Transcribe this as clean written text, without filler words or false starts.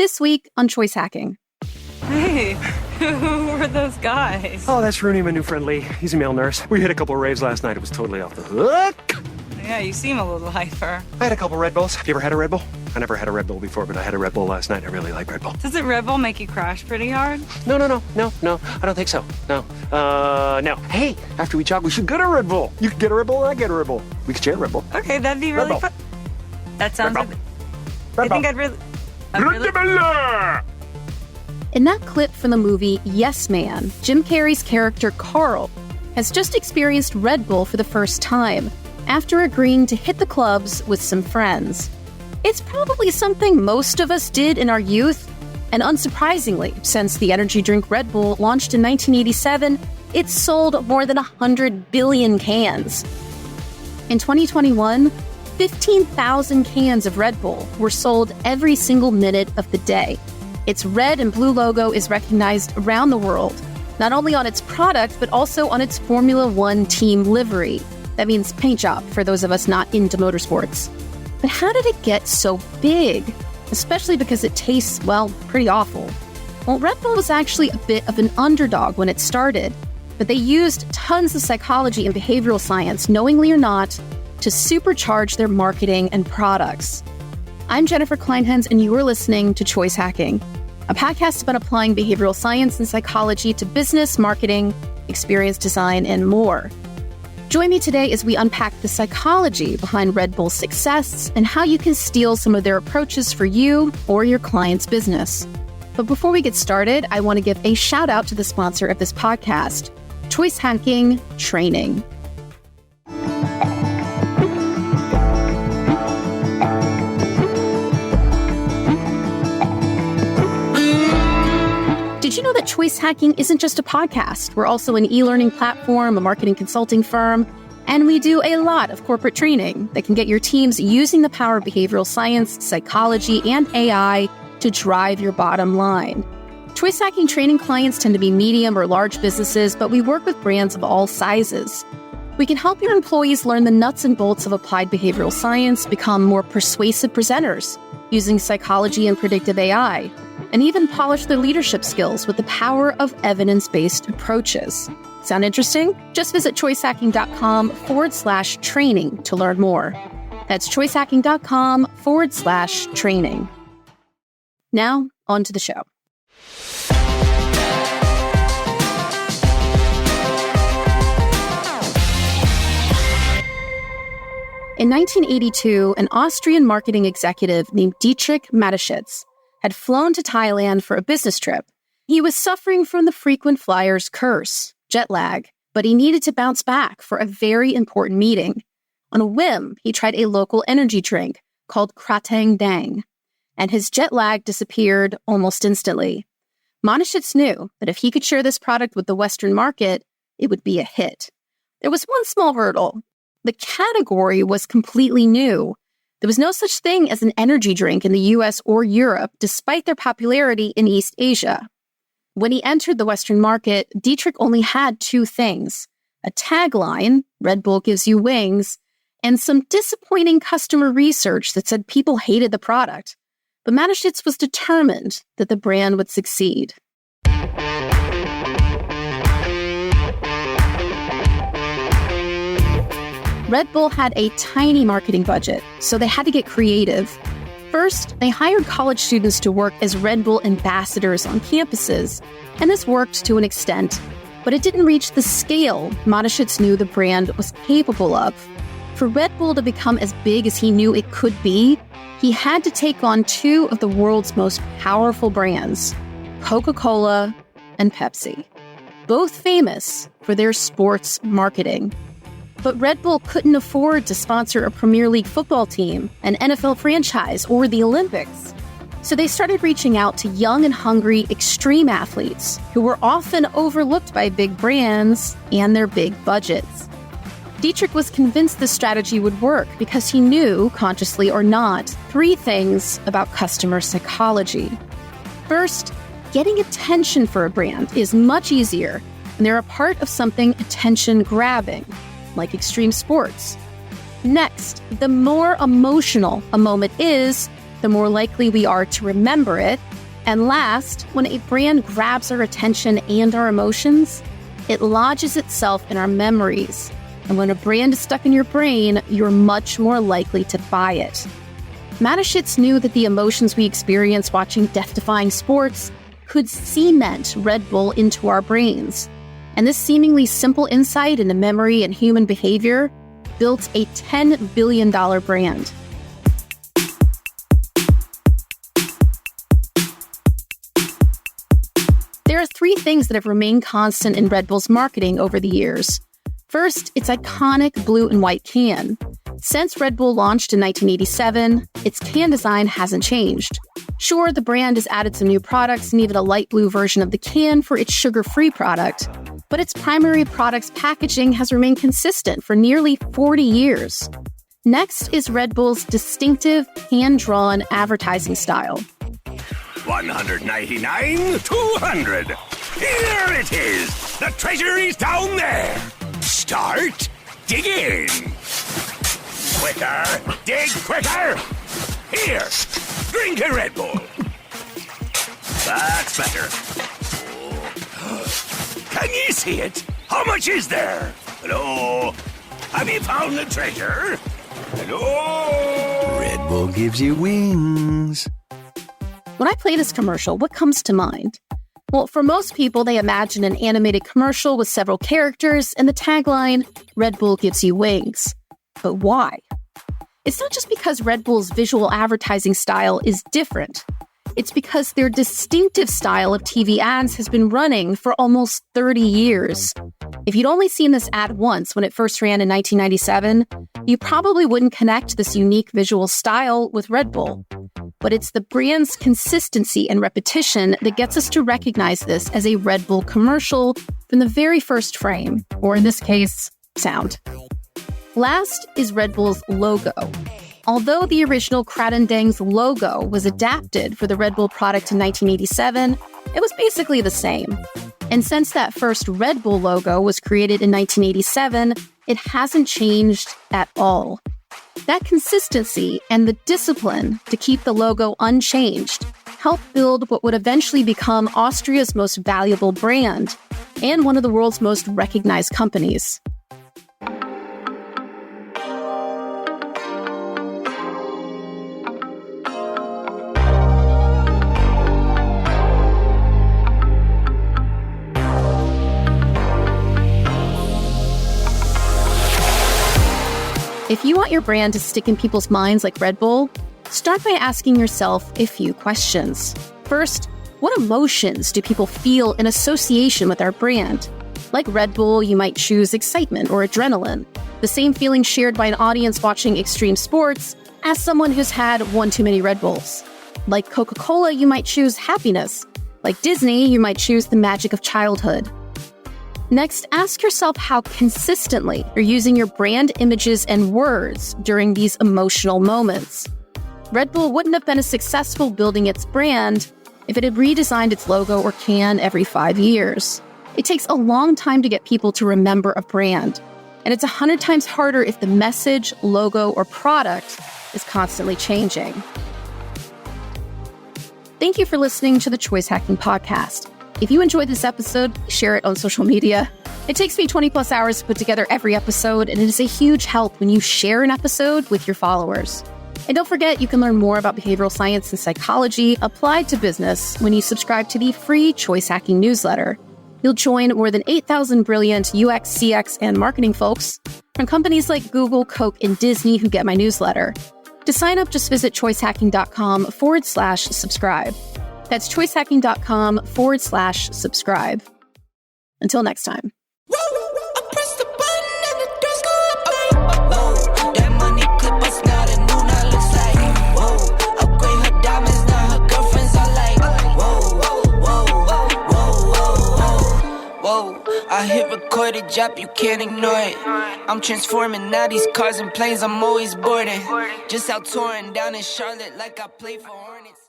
This week on Choice Hacking. Hey, who were those guys? Oh, that's Rooney, my new friend Lee. He's a male nurse. We hit a couple of raves last night. It was totally off the hook. Yeah, you seem a little hyper. I had a couple Red Bulls. You ever had a Red Bull? I never had a Red Bull before, but I had a Red Bull last night. I really like Red Bull. Does it Red Bull make you crash pretty hard? No. I don't think so. No. No. Hey, after we jog, we should get a Red Bull. You can get a Red Bull and I get a Red Bull. We could share a Red Bull. Okay, that'd be really fun. That sounds like... I think I'd really... In that clip from the movie Yes Man, Jim Carrey's character Carl has just experienced Red Bull for the first time after agreeing to hit the clubs with some friends. It's probably something most of us did in our youth, and unsurprisingly, since the energy drink Red Bull launched in 1987, it's sold more than 100 billion cans. In 2021, 15,000 cans of Red Bull were sold every single minute of the day. Its red and blue logo is recognized around the world, not only on its product, but also on its Formula One team livery. That means paint job for those of us not into motorsports. But how did it get so big? Especially because it tastes, well, pretty awful. Well, Red Bull was actually a bit of an underdog when it started, but they used tons of psychology and behavioral science, knowingly or not, to supercharge their marketing and products. I'm Jennifer CLINEHENS, and you are listening to Choice Hacking, a podcast about applying behavioral science and psychology to business, marketing, experience design, and more. Join me today as we unpack the psychology behind Red Bull's success and how you can steal some of their approaches for you or your client's business. But before we get started, I want to give a shout out to the sponsor of this podcast, Choice Hacking Training. Did you know that Choice Hacking isn't just a podcast? We're also an e-learning platform, a marketing consulting firm, and we do a lot of corporate training that can get your teams using the power of behavioral science, psychology, and AI to drive your bottom line. Choice Hacking training clients tend to be medium or large businesses, but we work with brands of all sizes. We can help your employees learn the nuts and bolts of applied behavioral science, become more persuasive presenters using psychology and predictive AI, and even polish their leadership skills with the power of evidence-based approaches. Sound interesting? Just visit choicehacking.com/training to learn more. That's choicehacking.com/training. Now, on to the show. In 1982, an Austrian marketing executive named Dietrich Mateschitz had flown to Thailand for a business trip. He was suffering from the frequent flyer's curse, jet lag, but he needed to bounce back for a very important meeting. On a whim, he tried a local energy drink called Kratang Dang, and his jet lag disappeared almost instantly. Mateschitz knew that if he could share this product with the Western market, it would be a hit. There was one small hurdle. The category was completely new. There was no such thing as an energy drink in the US or Europe, despite their popularity in East Asia. When he entered the Western market, Dietrich only had two things: a tagline, Red Bull gives you wings, and some disappointing customer research that said people hated the product. But Mateschitz was determined that the brand would succeed. Red Bull had a tiny marketing budget, so they had to get creative. First, they hired college students to work as Red Bull ambassadors on campuses, and this worked to an extent, but it didn't reach the scale Mateschitz knew the brand was capable of. For Red Bull to become as big as he knew it could be, he had to take on two of the world's most powerful brands, Coca-Cola and Pepsi, both famous for their sports marketing. But Red Bull couldn't afford to sponsor a Premier League football team, an NFL franchise, or the Olympics. So they started reaching out to young and hungry extreme athletes who were often overlooked by big brands and their big budgets. Dietrich was convinced this strategy would work because he knew, consciously or not, three things about customer psychology. First, getting attention for a brand is much easier when they're a part of something attention-grabbing, like extreme sports. Next, the more emotional a moment is, the more likely we are to remember it. And last, when a brand grabs our attention and our emotions, it lodges itself in our memories. And when a brand is stuck in your brain, you're much more likely to buy it. Mateschitz knew that the emotions we experience watching death-defying sports could cement Red Bull into our brains. And this seemingly simple insight into memory and human behavior built a $10 billion brand. There are three things that have remained constant in Red Bull's marketing over the years. First, its iconic blue and white can. Since Red Bull launched in 1987, its can design hasn't changed. Sure, the brand has added some new products and even a light blue version of the can for its sugar-free product, but its primary product's packaging has remained consistent for nearly 40 years. Next is Red Bull's distinctive, hand-drawn advertising style. 199, 200. Here it is. The treasure is down there. Start digging. Quicker, dig quicker. Here, drink a Red Bull. That's better. Can you see it? How much is there? Hello? Have you found the treasure? Hello? Red Bull gives you wings. When I play this commercial, what comes to mind? Well, for most people, they imagine an animated commercial with several characters and the tagline, Red Bull gives you wings. But why? It's not just because Red Bull's visual advertising style is different. It's because their distinctive style of TV ads has been running for almost 30 years. If you'd only seen this ad once when it first ran in 1997, you probably wouldn't connect this unique visual style with Red Bull. But it's the brand's consistency and repetition that gets us to recognize this as a Red Bull commercial from the very first frame, or in this case, sound. Last is Red Bull's logo. Although the original Kratendang's logo was adapted for the Red Bull product in 1987, it was basically the same. And since that first Red Bull logo was created in 1987, it hasn't changed at all. That consistency and the discipline to keep the logo unchanged helped build what would eventually become Austria's most valuable brand and one of the world's most recognized companies. If you want your brand to stick in people's minds like Red Bull, start by asking yourself a few questions. First, what emotions do people feel in association with our brand? Like Red Bull, you might choose excitement or adrenaline, the same feeling shared by an audience watching extreme sports as someone who's had one too many Red Bulls. Like Coca-Cola, you might choose happiness. Like Disney, you might choose the magic of childhood. Next, ask yourself how consistently you're using your brand images and words during these emotional moments. Red Bull wouldn't have been as successful building its brand if it had redesigned its logo or can every 5 years. It takes a long time to get people to remember a brand, and it's 100 times harder if the message, logo, or product is constantly changing. Thank you for listening to the Choice Hacking Podcast. If you enjoyed this episode, share it on social media. It takes me 20 plus hours to put together every episode, and it is a huge help when you share an episode with your followers. And don't forget, you can learn more about behavioral science and psychology applied to business when you subscribe to the free Choice Hacking newsletter. You'll join more than 8,000 brilliant UX, CX, and marketing folks from companies like Google, Coke, and Disney who get my newsletter. To sign up, just visit choicehacking.com/subscribe. That's choicehacking.com/subscribe. Until next time. I hit record a drop, you can't ignore it. I'm transforming now these cars and planes, I'm always boarding. Just out touring down in Charlotte like I play for Hornets.